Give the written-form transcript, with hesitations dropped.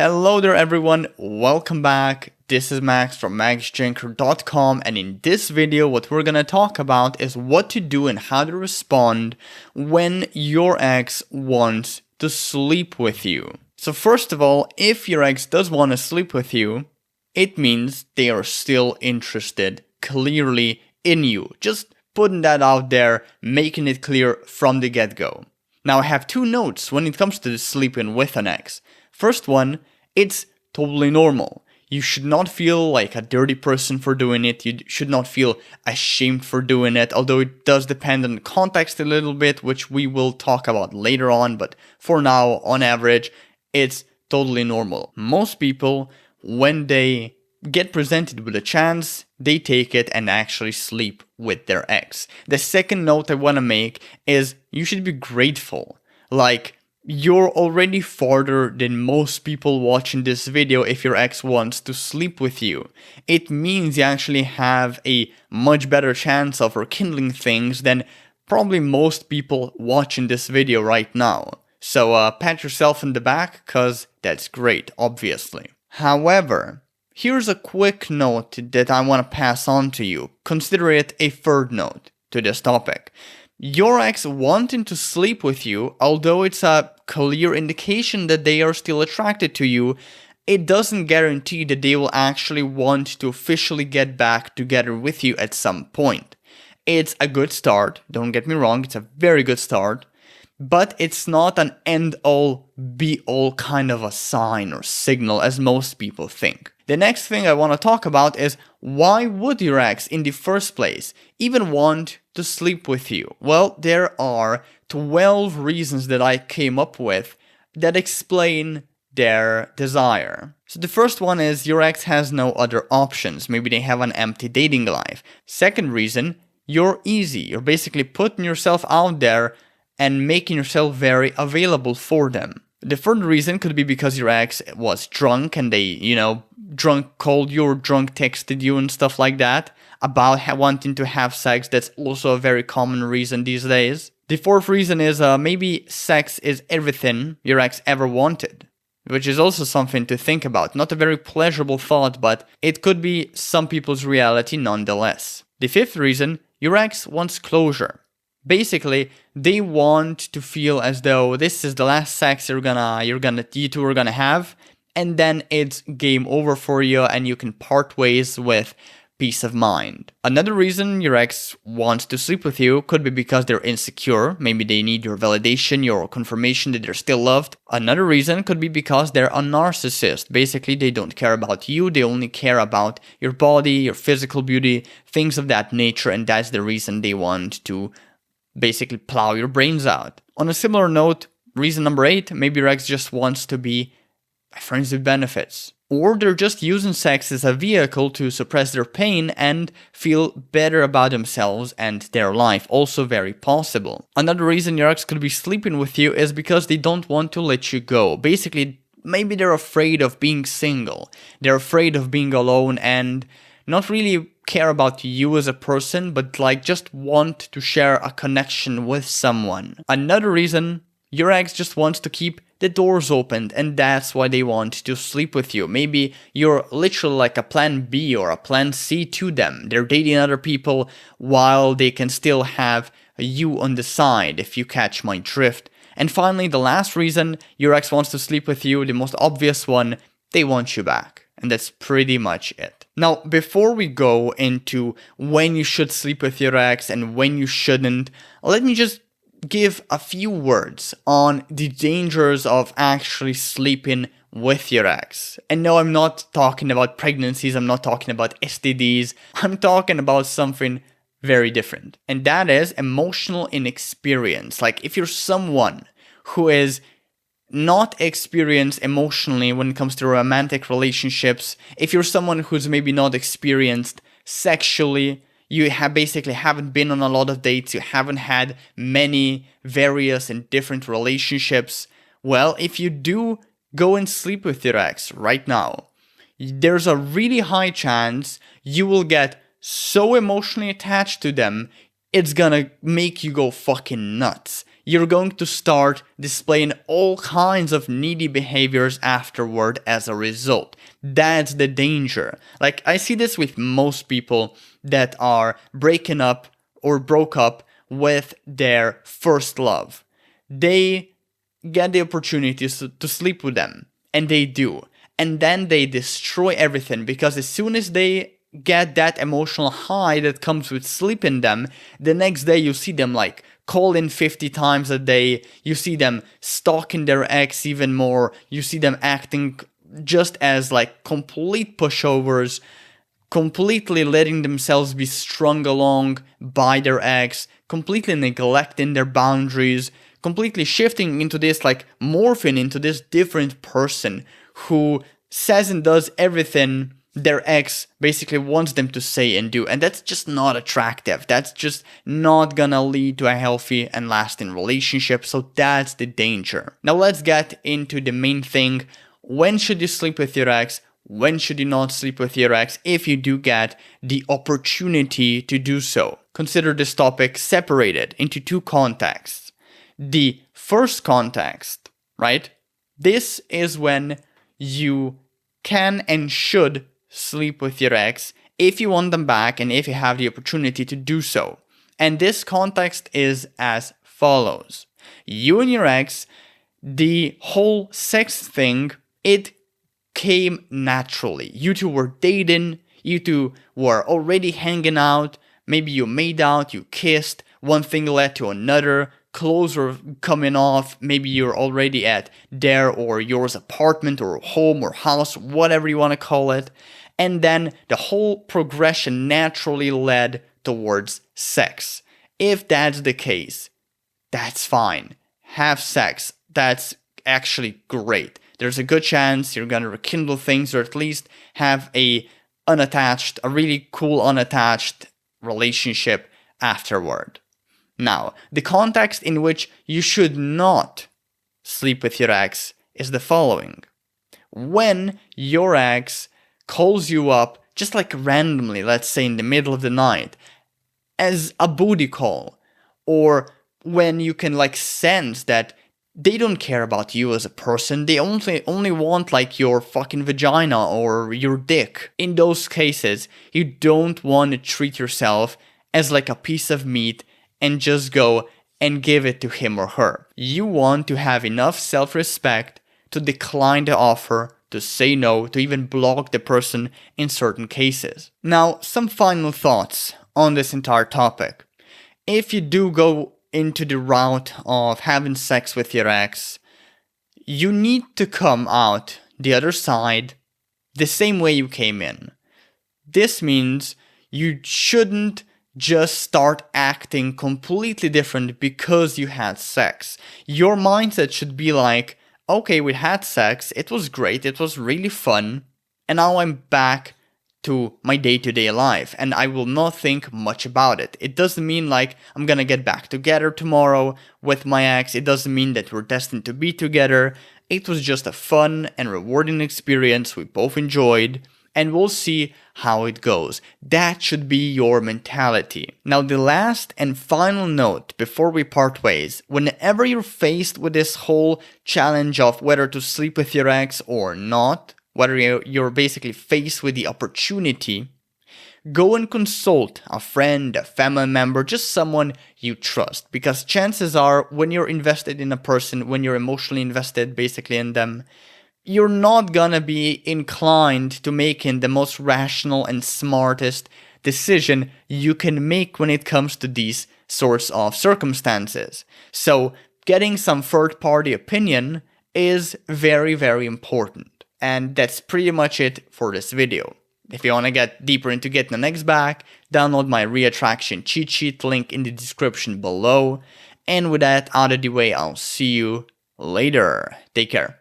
Hello there everyone, welcome back. This is Max from maxjancar.com, and in this video what we're gonna talk about is what to do and how to respond when your ex wants to sleep with you. So first of all, if your ex does want to sleep with you, it means they are still interested clearly in you. Just putting that out there, making it clear from the get-go. Now I have two notes when it comes to sleeping with an ex. First one, it's totally normal. You should not feel like a dirty person for doing it. You should not feel ashamed for doing it, although it does depend on context a little bit, which we will talk about later on, but for now, on average, it's totally normal. Most people, when they get presented with a chance, they take it and actually sleep with their ex. The second note I want to make is you should be grateful. Like, you're already farther than most people watching this video if your ex wants to sleep with you. It means you actually have a much better chance of rekindling things than probably most people watching this video right now. So pat yourself in the back, cause that's great, obviously. However, here's a quick note that I want to pass on to you. Consider it a third note to this topic. Your ex wanting to sleep with you, although it's a clear indication that they are still attracted to you, it doesn't guarantee that they will actually want to officially get back together with you at some point. It's a good start, don't get me wrong, it's a very good start, but it's not an end-all, be-all kind of a sign or signal as most people think. The next thing I want to talk about is why would your ex in the first place even want to sleep with you? Well, there are 12 reasons that I came up with that explain their desire. So the first one is your ex has no other options. Maybe they have an empty dating life. Second reason, you're easy. You're basically putting yourself out there and making yourself very available for them. The third reason could be because your ex was drunk and they, drunk called you or drunk texted you and stuff like that about wanting to have sex. That's also a very common reason these days. The fourth reason is maybe sex is everything your ex ever wanted, which is also something to think about. Not a very pleasurable thought, but it could be some people's reality nonetheless. The fifth reason, your ex wants closure. Basically, they want to feel as though this is the last sex you two are gonna have, and then it's game over for you and you can part ways with peace of mind. Another reason your ex wants to sleep with you could be because they're insecure. Maybe they need your validation, your confirmation that they're still loved. Another reason could be because they're a narcissist. Basically, they don't care about you, they only care about your body, your physical beauty, things of that nature, and that's the reason they want to basically plow your brains out. On a similar note, reason number 8, maybe your ex just wants to be friends with benefits. Or they're just using sex as a vehicle to suppress their pain and feel better about themselves and their life. Also very possible. Another reason your ex could be sleeping with you is because they don't want to let you go. Basically, maybe they're afraid of being single. They're afraid of being alone and not really care about you as a person, but just want to share a connection with someone. Another reason, your ex just wants to keep the doors open, and that's why they want to sleep with you. Maybe you're literally like a plan B or a plan C to them. They're dating other people while they can still have you on the side, if you catch my drift. And finally, the last reason your ex wants to sleep with you, the most obvious one, they want you back. And that's pretty much it. Now, before we go into when you should sleep with your ex and when you shouldn't, let me just give a few words on the dangers of actually sleeping with your ex. And no, I'm not talking about pregnancies, I'm not talking about STDs, I'm talking about something very different. And that is emotional inexperience. Like, if you're someone who is not experienced emotionally when it comes to romantic relationships, if you're someone who's maybe not experienced sexually, you basically haven't been on a lot of dates, you haven't had many various and different relationships, well, if you do go and sleep with your ex right now, there's a really high chance you will get so emotionally attached to them, it's gonna make you go fucking nuts. you're going to start displaying all kinds of needy behaviors afterward as a result. That's the danger. Like, I see this with most people that are breaking up or broke up with their first love. They get the opportunity to sleep with them, and they do. And then they destroy everything, because as soon as they get that emotional high that comes with sleeping them, the next day you see them like calling 50 times a day, you see them stalking their ex even more, you see them acting just as like complete pushovers, completely letting themselves be strung along by their ex, completely neglecting their boundaries, completely shifting into this, like morphing into this different person who says and does everything their ex basically wants them to say and do. And that's just not attractive. That's just not gonna lead to a healthy and lasting relationship. So that's the danger. Now let's get into the main thing. When should you sleep with your ex? When should you not sleep with your ex if you do get the opportunity to do so? Consider this topic separated into two contexts. The first context, right? This is when you can and should sleep with your ex if you want them back and if you have the opportunity to do so. And this context is as follows. You and your ex, the whole sex thing, it came naturally. You two were dating, you two were already hanging out, maybe you made out, you kissed, one thing led to another, clothes were coming off, maybe you're already at their or yours apartment or home or house, whatever you want to call it, and then the whole progression naturally led towards sex. If that's the case, that's fine. Have sex. That's actually great. There's a good chance you're gonna rekindle things, or at least have a really cool unattached relationship afterward. Now, the context in which you should not sleep with your ex is the following. When your ex calls you up, just like randomly, let's say in the middle of the night, as a booty call, or when you can like sense that they don't care about you as a person, they only want like your fucking vagina or your dick. In those cases, you don't want to treat yourself as like a piece of meat and just go and give it to him or her. You want to have enough self-respect to decline the offer, to say no, to even block the person in certain cases. Now, some final thoughts on this entire topic. If you do go into the route of having sex with your ex, you need to come out the other side the same way you came in. This means you shouldn't just start acting completely different because you had sex. Your mindset should be like, okay, we had sex, it was great, it was really fun, and now I'm back to my day-to-day life, and I will not think much about it. It doesn't mean like I'm gonna get back together tomorrow with my ex. It doesn't mean that we're destined to be together. It was just a fun and rewarding experience we both enjoyed, and we'll see how it goes. That should be your mentality. Now, the last and final note before we part ways: whenever you're faced with this whole challenge of whether to sleep with your ex or not, whether you're basically faced with the opportunity, go and consult a friend, a family member, just someone you trust. Because chances are, when you're invested in a person, when you're emotionally invested basically in them, you're not gonna be inclined to making the most rational and smartest decision you can make when it comes to these sorts of circumstances. So getting some third-party opinion is very, very important. And that's pretty much it for this video. If you want to get deeper into getting an ex back, download my reattraction cheat sheet, link in the description below. And with that out of the way, I'll see you later. Take care.